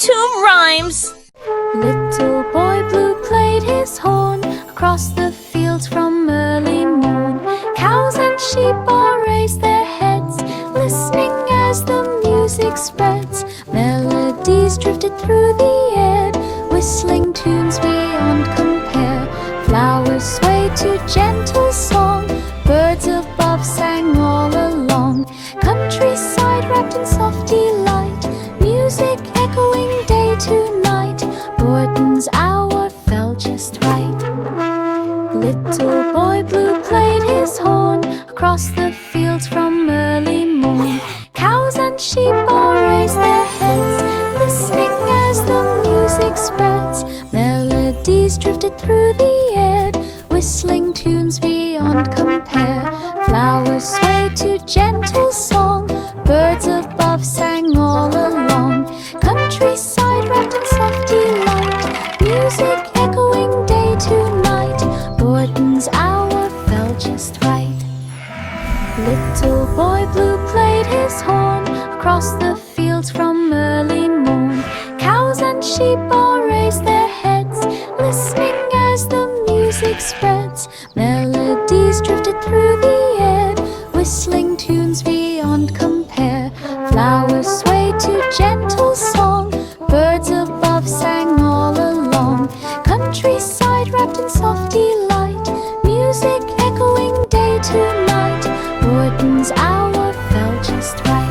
two rhymes. Little boy blue played his horn across the fields from early morn. Cows and sheep all raised their heads, listening as the music spreads. Melodies drifted through the air, whistling tunes beyond compare. Flowers swayed to gentle song, birds above sang all along. Countryside wrapped in soft delight, music echoing day to night. Borton's hour fell just right. Little boy blue played his horn across the fields from early morn. Cows and sheep all raised their heads, listening as the music spreads. Melodies drifted through the air, whistling tunes beyond compare. Flowers swayed to gentle song, birds above sang all along. Countryside wrapped in soft delight, music echoing day to night. Borton's hour fell just right. Little boy blue played his horn across the fields from early morn. Cows and sheep all raised their heads, listening as the music spreads. Melodies drifted through the air, whistling tunes beyond compare. Flowers swayed to gentle song, birds above sang all along. Countryside wrapped in soft delight, music echoing day to night. Borton's hour fell just right.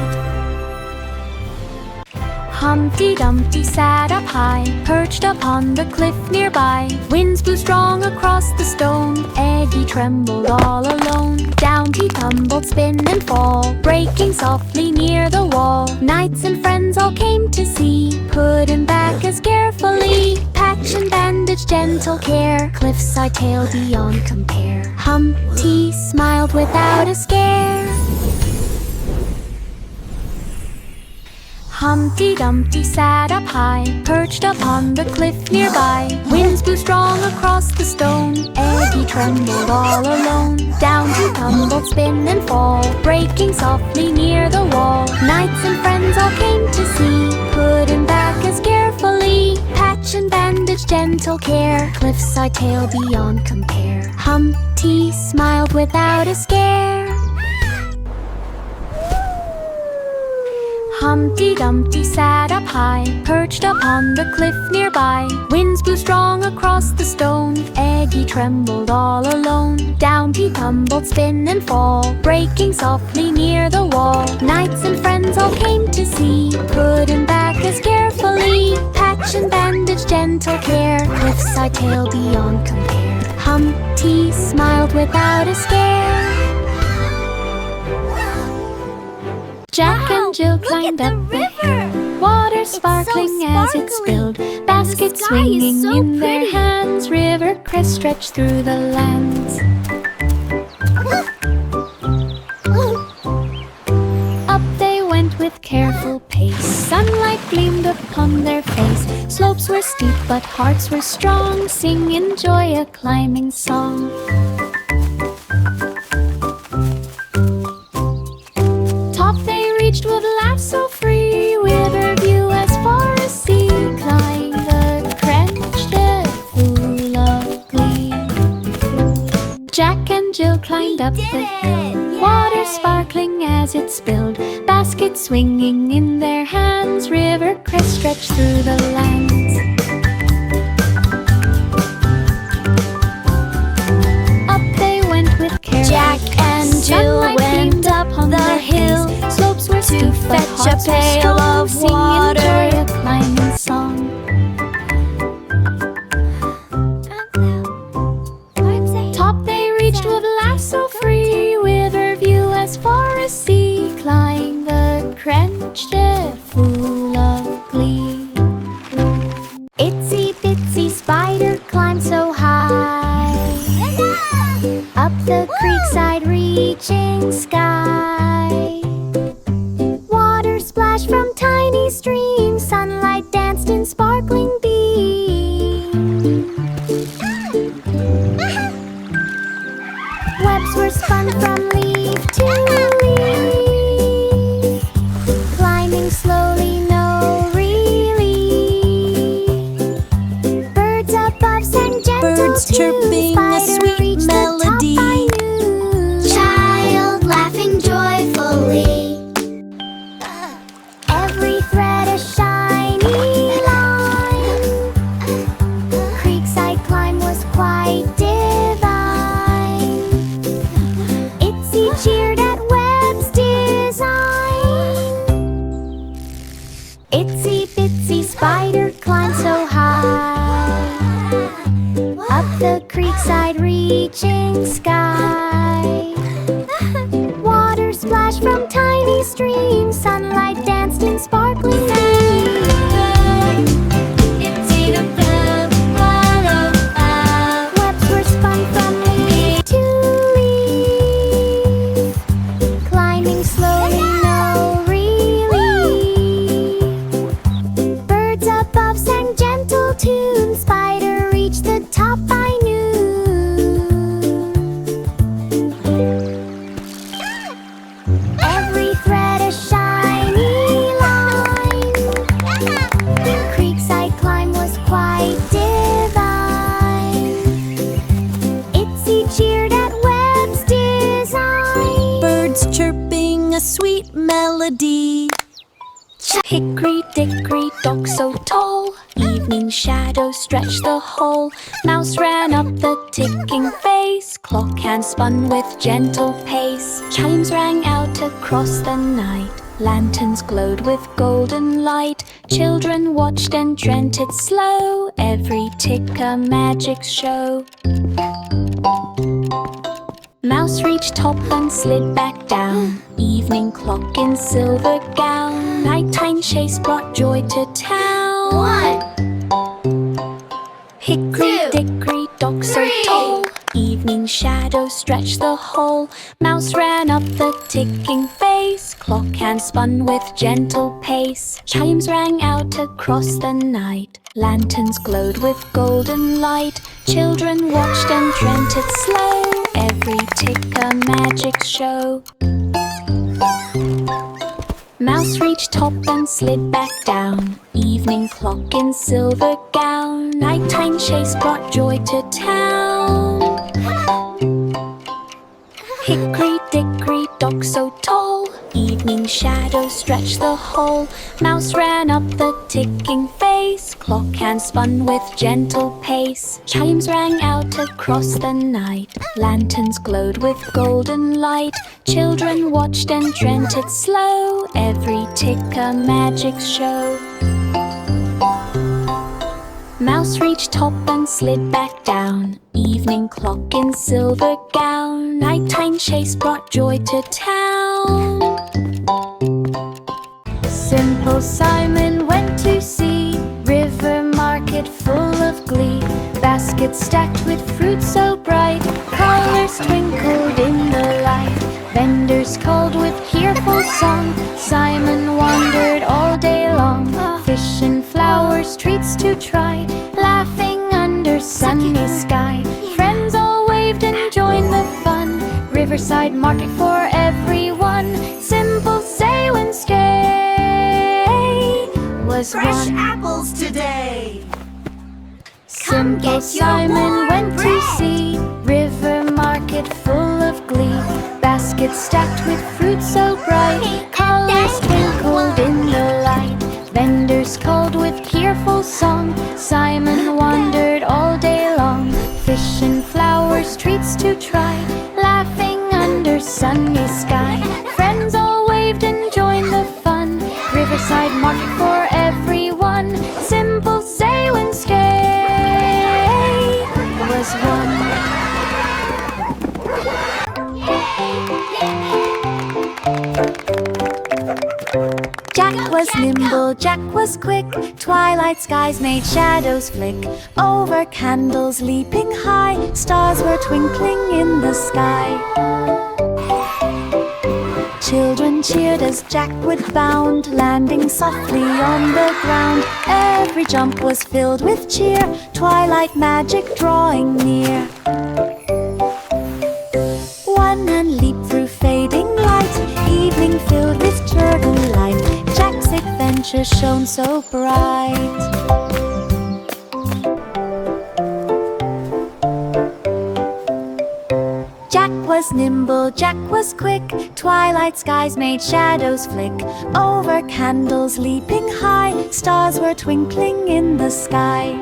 Humpty Dumpty sat up high, perched upon the cliff nearby. Winds blew strong across the stone, Eggy trembled all alone. Down he tumbled, spin and fall, breaking softly near the wall. Knights and friends all came to see, put him back as carefully. Patch and bandage, gentle care, cliffside tale beyond compare. Humpty smiled without a scare. Humpty Dumpty sat up high, perched upon the cliff nearby. Winds blew strong across the stone, Eggy trembled all alone. Down he tumbled, spin and fall, breaking softly near the wall. Knights and friends all came to see, put him back as carefully. Patch and bandage, gentle care, cliffside tale beyond compare. Humpty smiled without a scare. Humpty Dumpty sat up high, perched upon the cliff nearby. Winds blew strong across the stone, Eggy trembled all alone. Down he tumbled, spin and fall, breaking softly near the wall. Knights and friends all came to see, put him back as carefully. Patch and bandage, gentle care, cliffside tale beyond compare. Humpty smiled without a scare. Jack and Jill climbed up the hill, water sparkling as it spilled, baskets swinging in their hands, river crest stretched through the lands. Up they went with careful pace, sunlight gleamed upon their face. Slopes were steep but hearts were strong, sing, enjoy a climbing song. With laughs so free, with her view as far as sea, climb the crest full of glee. Jack and Jill climbed up the hill, water sparkling as it spilled, baskets swinging in their hands, river crest stretched through the lands. Up they went with care. Jack and Jill went up on the hill, slopes were steep, fetch a pail of water, enjoy a climbing song. Top they reached with laughs so free, with her view as far as sea, climb the crest full of glee. Itsy bitsy spider climbed so high, up the creekside reaching sky. Water splashed from tiny streams, sunlight danced in sparkling beams. Webs were spun from leaf to leaf, climbing Itsy bitsy spider climbed so high, up the creekside reaching sky. Water splashed from tiny streams, sunlight danced in sparkling beams. Webs were spun from leaf to leaf, climbing slowly, no relief. Birds above sang gentle tunes, spider reached the top by noon. Every thread a shiny line, creekside climb was quite divine. Itsy cheered at Webb's design. Birds chirping a sweet melody. Hickory dickory dock so tall, evening shadows stretched the hole. Mouse ran up the ticking face, clock hand spun with gentle pace. Chimes rang out across the night, lanterns glowed with golden light. Children watched and dreamt it slow, every tick a magic show. Mouse reached top and slid back down, evening clock in silver gown. Nighttime chase brought joy to town. 1, Hickory 2, dickory dock so 3. tall, evening shadows stretched the hole. Mouse ran up the ticking face, clock hand spun with gentle pace. Chimes rang out across the night, lanterns glowed with golden light. Children watched and dreamt it slow, every tick a magic show. Mouse reached top and slid back down, evening clock in silver gown. Nighttime chase brought joy to town. Hickory dickory dock so tall, evening shadows stretched the hole. Mouse ran up the ticking face, clock hand spun with gentle pace. Chimes rang out across the night, lanterns glowed with golden light. Children watched and dreamt it slow, every tick a magic show. Mouse reached top and slid back down, evening clock in silver gown. Nighttime chase brought joy to town. Simple Simon went to see, river market full of glee. Baskets stacked with fruit so bright, colors twinkled in the light. Vendors called with cheerful song, Simon wandered all day long. Fish and flowers, treats to try, laughing under sunny sky. Friends all waved and joined the fun, riverside market for everyone. Simple say when stay was Fresh one. apples today. Simple get your Simon warm went to bread. see, river market full of glee. Baskets stacked with fruit so bright, colors twinkled in the light. Vendors called with cheerful song, Simon wandered all day long. Fish and flowers, treats to try, laughing under sunny sky. Friends all waved and joined the fun, riverside market for everyone. Simple say when stay was one. Jack was nimble, Jack was quick, twilight skies made shadows flick. Over candles leaping high, stars were twinkling in the sky. Children cheered as Jack would bound, landing softly on the ground. Every jump was filled with cheer, twilight magic drawing near. One hand leaped through fading light, evening filled with turtle light. Jack's adventure shone so bright. Jack was nimble, Jack was quick, twilight skies made shadows flick. Over candles leaping high, stars were twinkling in the sky.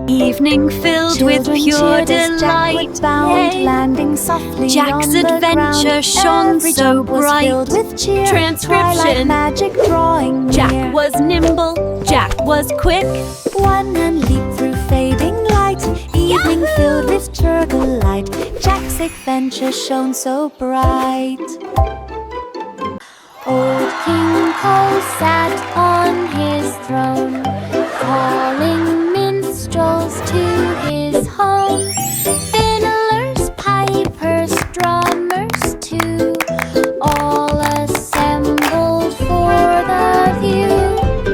Evening filled with Children pure cheered as Jack would delight. bound, Yay. landing softly Jack's on the adventure ground. shone Every so jump was bright. filled with cheer. Transcription. Twilight magic drawing near. Jack was nimble, Jack was quick. One and leaped through fading light. Evening filled with turtle light. Jack's adventure shone so bright. Old King Cole sat on his throne, calling minstrels to his home. Fiddlers, pipers, drummers too, all assembled for the view.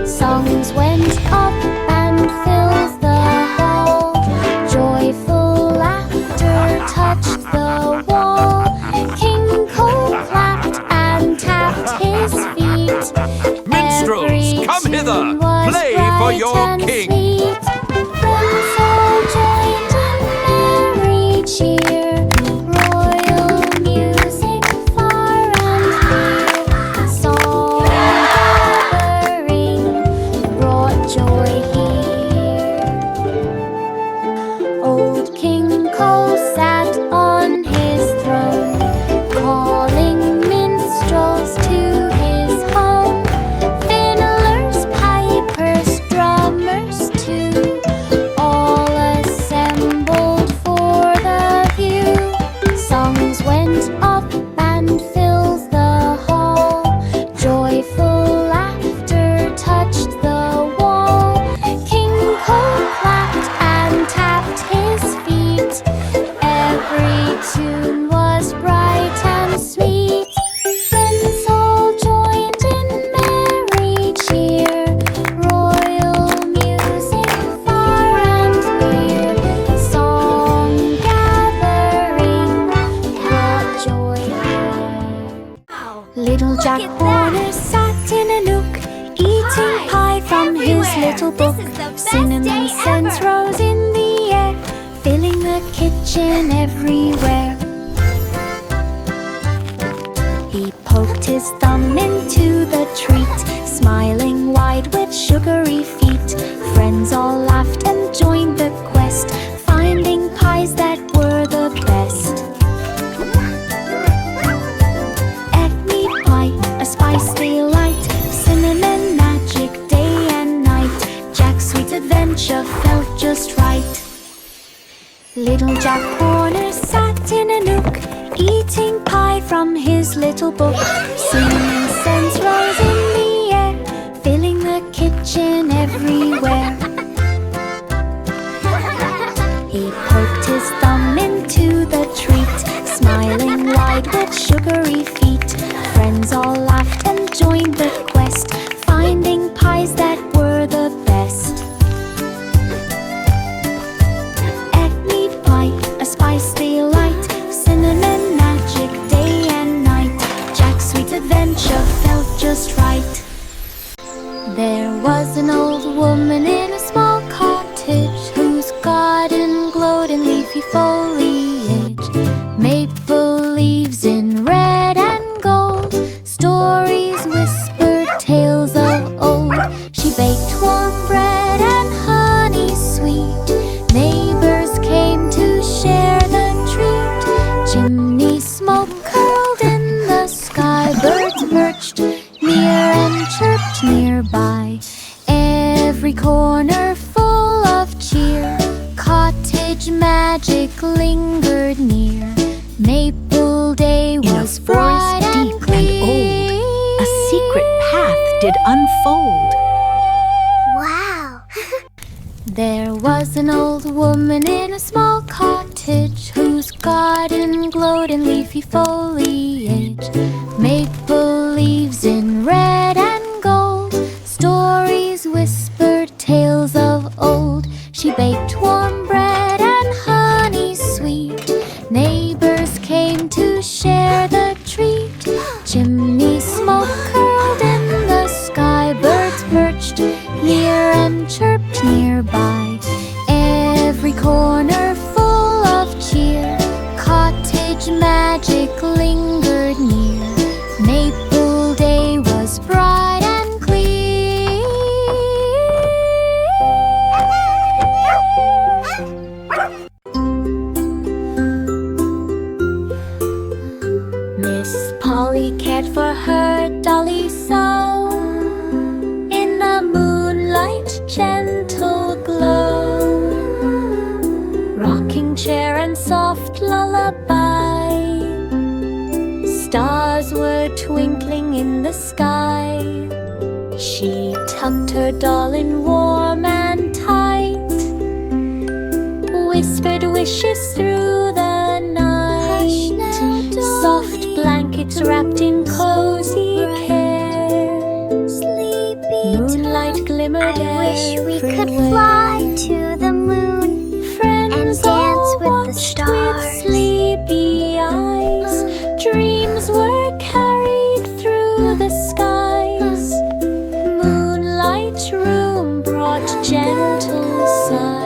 Songs went up and filled the hall. Joyful laughter touched the wall. King Cole clapped and tapped his feet. Minstrels, Every come tune hither, was play for bright your and king. sweet. Friends all joined in merry cheer. Royal music far and near. Song gathering brought joy here. Old King Cole sat on his throne, calling minstrels to his home. Fiddlers, pipers, drummers too, all assembled for the view. Songs went up and filled the hall. Joyful laughter touched the wall. King Cole clapped and tapped his feet. Every tune was bright and sweet. Friends all joined in merry cheer. Royal music far and near. Song gathering brought joy here. Little Jack Horner sat in a nook, eating pie from his little book. Cinnamon scents rose in the air, filling the kitchen everywhere. He poked his thumb into the treat, smiling wide with sugary feet. Friends all laughed and joined the quest, finding pies that were the best. Egg meat pie, a spice delight, cinnamon magic day and night. Jack's sweet adventure felt just right. Little Jack Horner sat in a nook, eating pie from his little book. Cinnamon scents rose in the air, filling the kitchen everywhere. He poked his thumb into the treat, smiling wide with sugary feet. Friends all laughed and joined the quest, finding pies that were the best. Egg meat pie, a spice delight, cinnamon magic day and night. Jack's sweet adventure felt just right. There was an old woman in a small cottage, whose garden glowed in leafy foliage. Maple leaves in red and gold, stories whispered tales of old. She baked warm bread and honey sweet. Neighbors came to share the treat. Chimney smoke curled in the sky. Birds perched near and chirped nearby. Every corner full of cheer. Cottage magic lingered near. Maple day In a was forest bright and deep and old, a secret path did unfold. Wow! There was an old woman in a small cottage, whose garden glowed in leafy foliage. Maple leaves in red and gold, stories whispered tales of old. She baked warm bread and honey sweet. Neighbors came to share the treat. Chimney smoke curled in the sky. Birds perched near and chirped nearby. Every corner full of cheer. Cottage magic lingered near. Maple day was bright and clear. her dolly so, in the moonlight gentle glow, rocking chair and soft lullaby. Stars were twinkling in the sky. She tucked her doll in warm and tight, whispered wishes through the night. Soft blankets wrapped in cozy care. Moonlight glimmered I wish we could everywhere. fly to the moon Friends and dance all with the watched stars. with sleepy eyes. Dreams were carried through the skies. Moonlight room brought gentle sighs.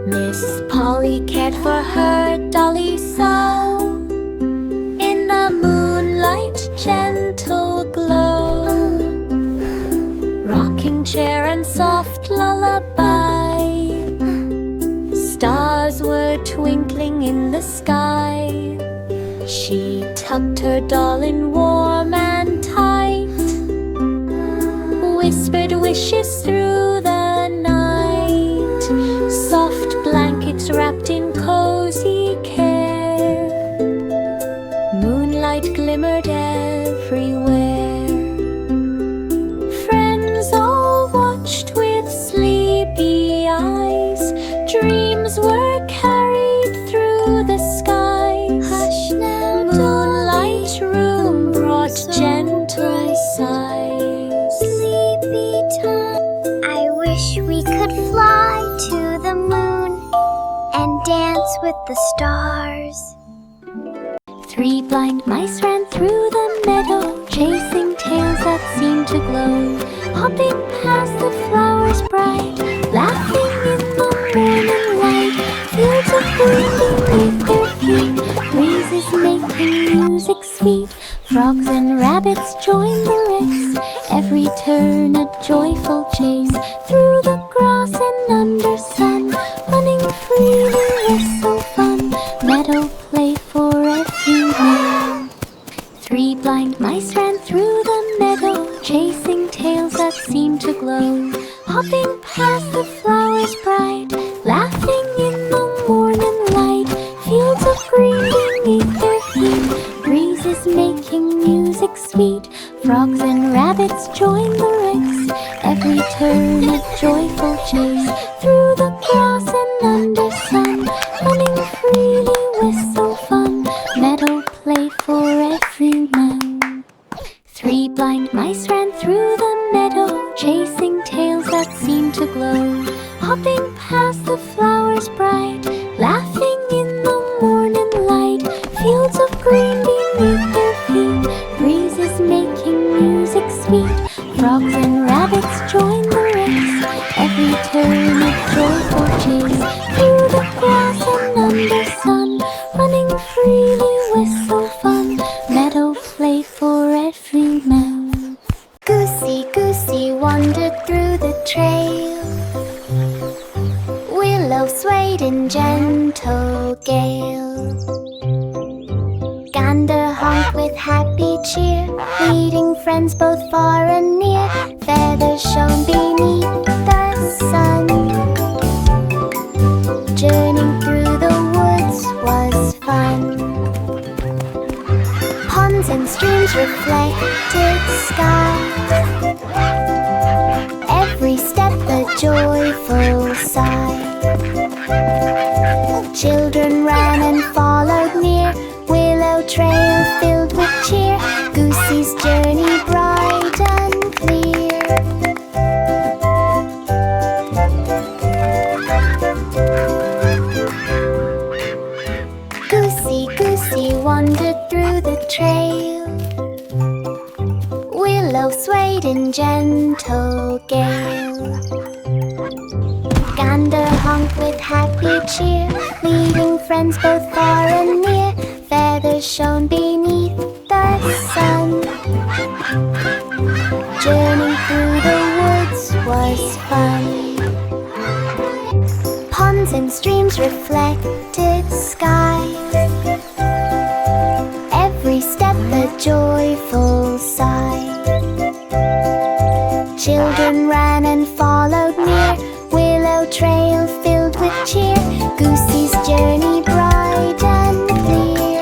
Miss Polly cared for her dolly so, in the moonlight gentle glow, rocking chair and soft lullaby. Stars were twinkling in the sky. She tucked her doll in warm and tight, whispered wishes through the night. Soft blankets wrapped in cozy care. Moonlight glimmered everywhere. Friends all watched with sleepy eyes. Dreams were carried through the skies. Hush now, Moonlight room brought gentle sighs. sleepy time. I wish we could fly to the moon and dance with the stars. 3 blind mice ran through the meadow, chasing tails that seemed to glow, hopping past the flowers bright, laughing in the morning light. Fields of green beneath their feet, breezes making music sweet. Frogs and rabbits joined the race, every turn a joyful chase. Through the grass and under sun, running freely was so fun. Meadow play for everyone. 3 blind mice ran through the meadow, chasing tails that seemed to glow, hopping past the flowers bright, laughing in the morning light. Fields of green beneath their feet, breezes making music sweet. Frogs and rabbits joined the race, every turn a joyful chase. Through the grass and under sun, running freely was so fun. Meadow play for everyone. 3 blind mice ran through the meadow, chasing tails that seemed to glow, hopping past the flowers bright, laughing in the morning light. Fields of green beneath their feet, breezes making music sweet. Frogs and rabbits joined the race, every turn a joyful chase. Through the grass and under sun, running freely was so fun. Meadow play for everyone. Goosey, goosey wandered through the trail. Willow swayed in gentle gale. Gander honked with happy cheer, leading friends both far and near. Feathers shone beneath the sun. Journeying through the woods was fun. Ponds and streams reflected sky. Every step a joyful sigh. Children ran and followed near, willow trail filled with cheer. Goosey's journey bright and clear. Goosey, goosey wandered through the trail. Willow swayed in gentle gale. Gander honked with happy cheer, leading friends both far and near. Feathers shone beneath the sun. journey through the woods was fun. Ponds and streams reflected skies, every step a joyful sigh. Children ran and followed near, willow trail filled with cheer, Goosey's journey bright and clear.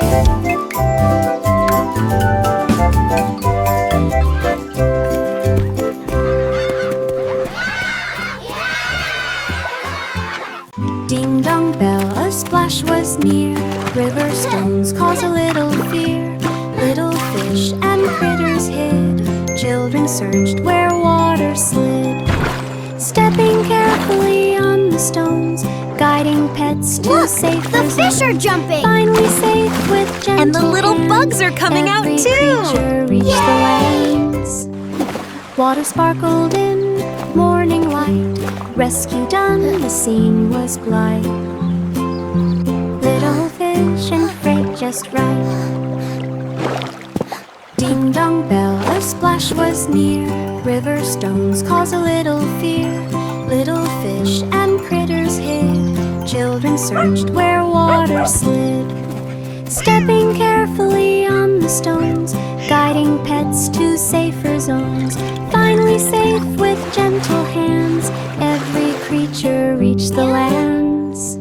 Ding dong bell, a splash was near, river stones cause a little fear, little fish and critters hid, children searched where water slid, stepping carefully on the stones, guiding pets to safer zones. The fish are jumping! Finally safe with gentle And the little hands, bugs are coming out every too! creature reached the lands. Water sparkled in morning light, rescue done, the scene was blithe. Little fish and freight just right. Ding dong bell, a splash was near, river stones cause a little fear, little fish and critters hid, children searched where water slid, stepping carefully on the stones, guiding pets to safer zones. Finally safe with gentle hands, every creature reached the lands.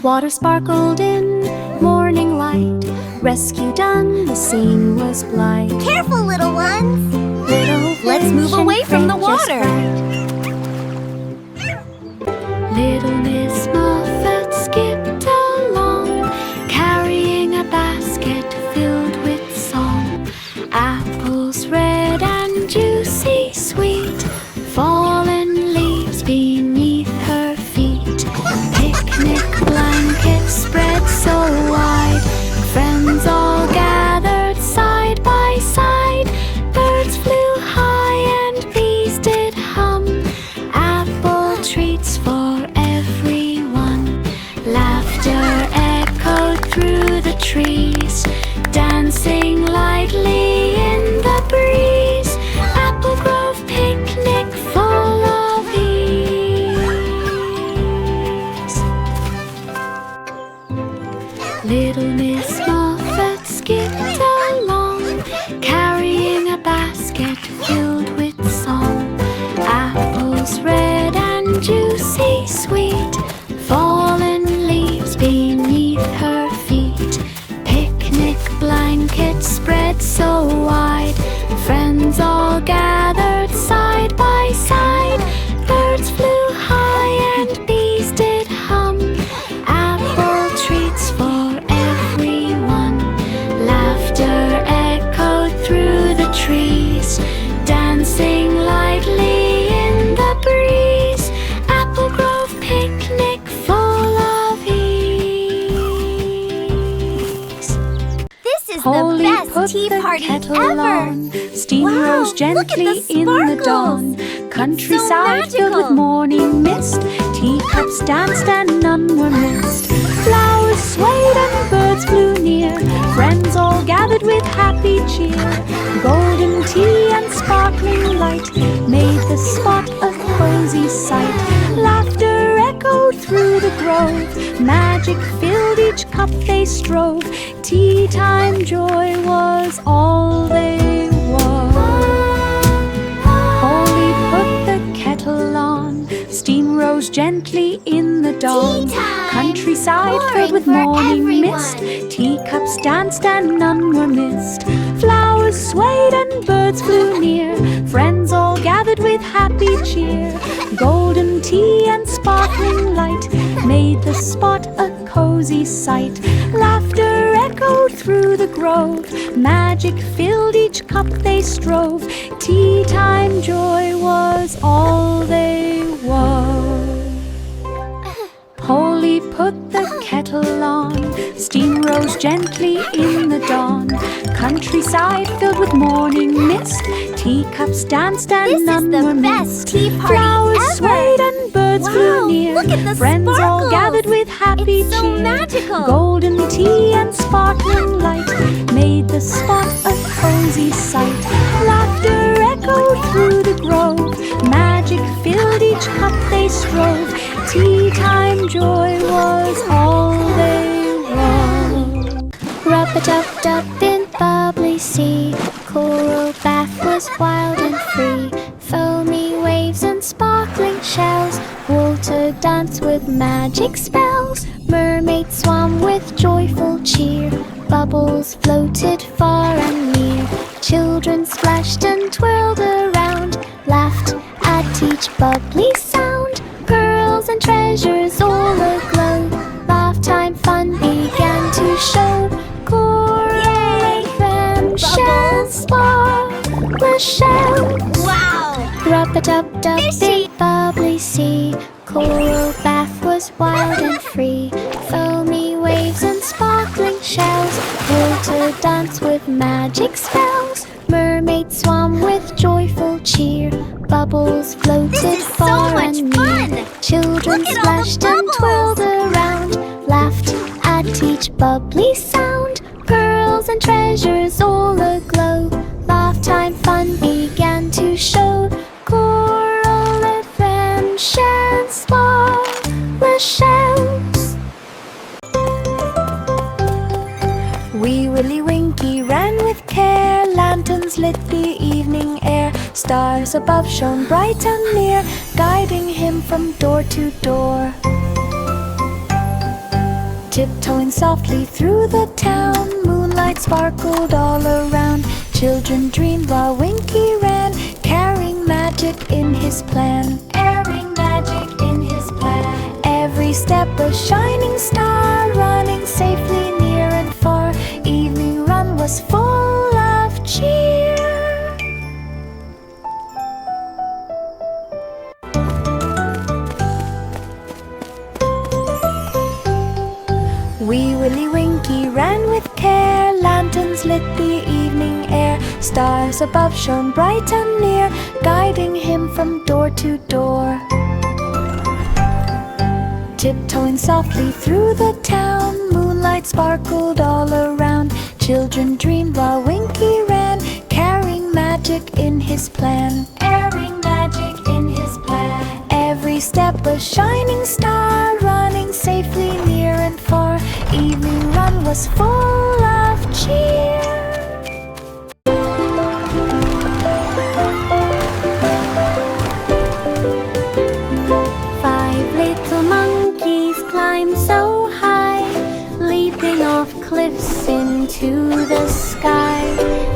Water sparkled in morning light, rescue done, the scene was blithe. Careful, little ones! Little Let's fish move and away from the freight just water. right. Little Miss Muffet skipped along, carrying a basket filled with song. Apples red and juicy sweet, fallen leaves beneath her feet. Picnic blankets spread so wide, friends all gathered side by side. Birds flew high and bees did hum, apple treats for everyone. Laughter echoed through the trees, dancing lightly in the breeze. Apple Grove picnic full of ease. Little Miss Muffet skipped along, carrying a basket filled with song. Apples red and juicy sweet, fallen leaves beneath her feet. Picnic blankets spread so wide, friends all gathered side by side. Birds flew high and bees did hum, apple treats for everyone. Laughter echoed through the trees, dancing lightly in the breeze. Apple Grove picnic full of ease. This is Polly the best put tea the party kettle ever! on. Steam Wow, rose look at gently the in the sparkles. dawn. Countryside filled with magical. morning mist. Teacups danced and none were missed. Flowers swayed and birds flew near. Friends all gathered with happy cheer. Golden tea and sparkling light made the spot a cozy sight. Laughter echoed through the grove. Magic filled each cup they strove. Tea time joy was all they were. Polly put the kettle on. Steam rose gently in the dawn. Tea time! Countryside filled with Pouring for morning everyone. mist. Teacups danced and none were missed. Flowers swayed and birds flew near. Friends all gathered with happy cheer. Golden tea and sparkling light made the spot a cozy sight. Laughter echoed through the grove. Magic filled each cup they strove. Tea time joy was all they were. Polly put the kettle on. Steam rose gently in the dawn. Countryside filled with morning mist. Teacups danced and This is none the were best missed. tea party Flowers ever. swayed and birds Wow, flew near. look at the Friends all sparkles. gathered with happy It's so cheer. magical. Golden tea and sparkling light made the spot a cozy sight. Laughter echo through the grove. Magic filled each cup they strove. Tea time joy was all they wrote. Rub-a-dub-dub in bubbly sea, coral bath was wild and free. Foamy waves and sparkling shells, water danced with magic spells. Mermaids swam with joyful cheer, bubbles floated far and near. Children splashed and twirled around, laughed at each bubbly sound. Pearls and treasures all aglow, laugh time fun began to show. Coral FM shells, sparkle shells. Wow! Rub-a-dub-dub Fishy. in bubbly sea, coral bath was wild and free. Foamy waves and sparkling shells, water danced with magic spells. Mermaids swam with joyful cheer, bubbles floated This is so far much and fun! near. Children Look at all the splashed and twirled around, laughed at each bubbly sound. Pearls and treasures all aglow, laugh time fun began to show. Coral FM shells, sparkle shells. Wee Willie Winky ran with care, lanterns lit the evening air. Stars above shone bright and near, guiding him from door to door. Tiptoeing softly through the town, moonlight sparkled all around. Children dreamed while Winky ran, carrying magic in his plan. Carrying magic in his plan. Every step a shining star, running safely near and far. Evening run was full of cheer. Wee Willie Winky ran with care, lanterns lit the evening air. Stars above shone bright and near, guiding him from door to door. Tiptoeing softly through the town, moonlight sparkled all around. Children dreamed while Winky ran, carrying magic in his plan. Carrying magic in his plan. Every step a shining star, running safely near and far. Evening run was full of cheer. Five little monkeys climbed so high, leaping off cliffs into the sky,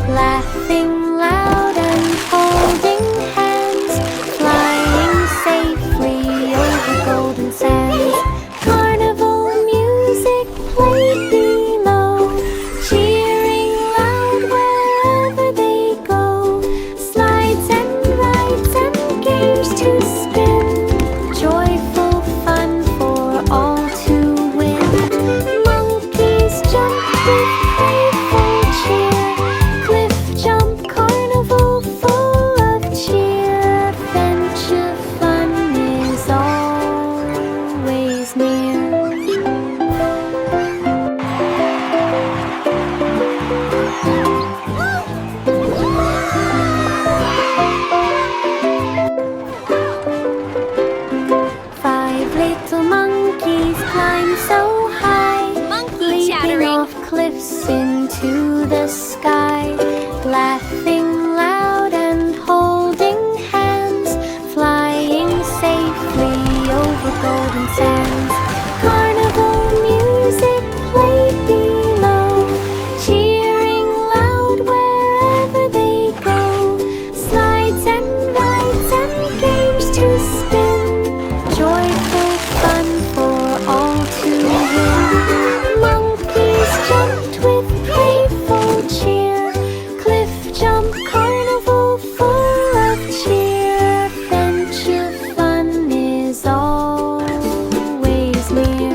laughing loud and holding hands, flying safely over golden sands. Carnival music played below, cheering loud wherever they go. Slides and rides and games to spin, joyful fun for all to win. Monkeys jumped with playful cheer, cliff jump carnival full of cheer. Adventure fun is always near. Five little monkeys climbed so high, Monkey leaping chattering. off cliffs into the sky, laughing loud and holding hands, flying safely over golden sands. Carnival music played below, cheering loud wherever they go. Slides and rides and games to spin, joyful fun for all to win. Monkeys jumped with playful cheer, cliff jump carnival full of cheer. Adventure fun is always near.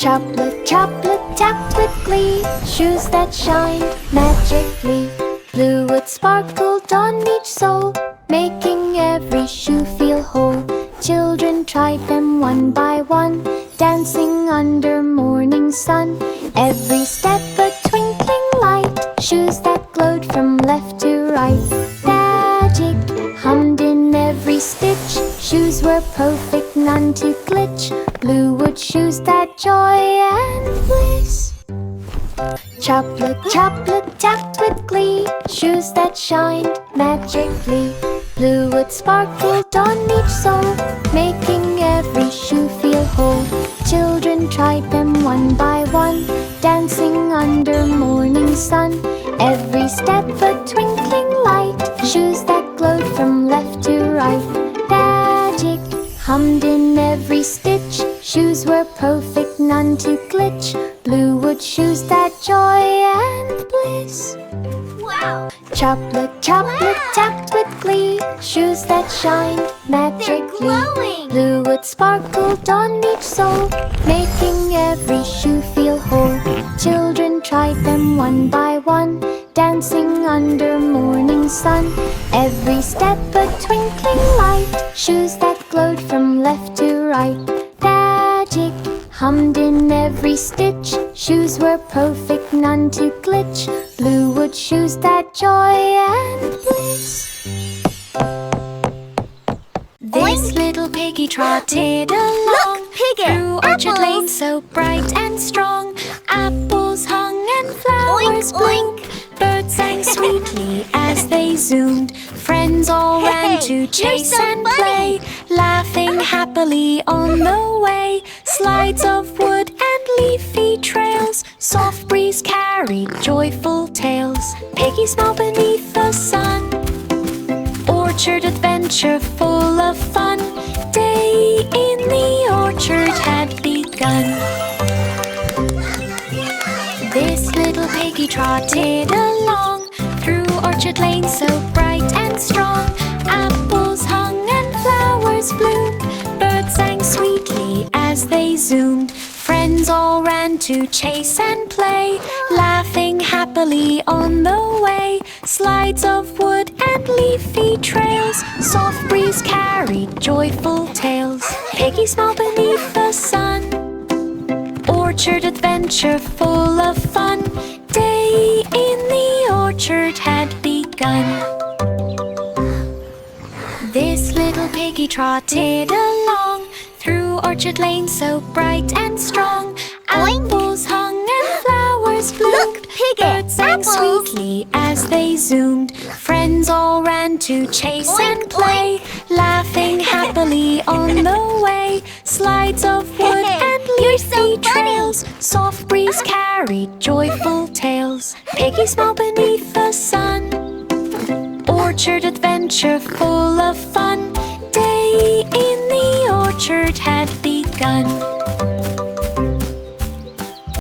Choplet, choplet, tapped with glee, shoes that shine magically. Blue wood sparkled on each sole, making every shoe feel whole. Children tried them one by one, dancing under morning sun. Every step a twinkling light, shoes that glowed from left to right. Magic hummed in every stitch, shoes were perfect, none to glitch. Blue wood shoes that joy and bliss. Choplet, choplet, tapped with glee, shoes that shined magically. Blue would sparkled on each sole, making every shoe feel whole. Children tried them one by one, dancing under morning sun. Every step a twinkling light, shoes that glowed from left to right. Magic hummed in every stitch, shoes were perfect, none to glitch. Blue wood shoes that joy and bliss. Wow! Choplet, choplet, tapped with glee, shoes that shine magically. They're glowing! Blue wood sparkled on each sole, making every shoe feel whole. Children tried them one by one, dancing under morning sun. Every step a twinkling light, shoes that glowed from left to right. Magic hummed in every stitch, shoes were perfect, none to glitch. Blue wood shoes that joy and bliss. This little piggy trotted along, Look, Piggy! through orchard Apples! lane so bright and strong. Apples hung and flowers Oink, bloomed. oink. Birds sang sweetly as they zoomed. Friends all ran Hey, to you're chase so and funny. play, laughing happily on the way. Slides of wood and leafy trails, soft breeze carried joyful tales. Piggy smiled beneath the sun. Orchard adventure full of fun. Day in the orchard had begun. This little piggy trotted along, through orchard lane so bright and strong. Apples hung and flowers bloomed. Birds sang sweetly as they zoomed. Friends all ran to chase and play, laughing happily on the way. Slides of wood and leafy trails, soft breeze carried joyful tales. Piggy smiled beneath the sun. Orchard adventure full of fun. Day in the orchard had begun. This little piggy trotted along, through orchard lane so bright and strong. Apples hung and flowers bloomed. Look, Piggy! Birds sang Apples! sweetly as they zoomed. Friends all ran to chase and Oink, play, laughing happily on the way. Slides of wood and You're so leafy funny. trails, soft breeze carried joyful tales. Piggy smiled beneath the sun. Orchard adventure full of fun. Day in the orchard had begun.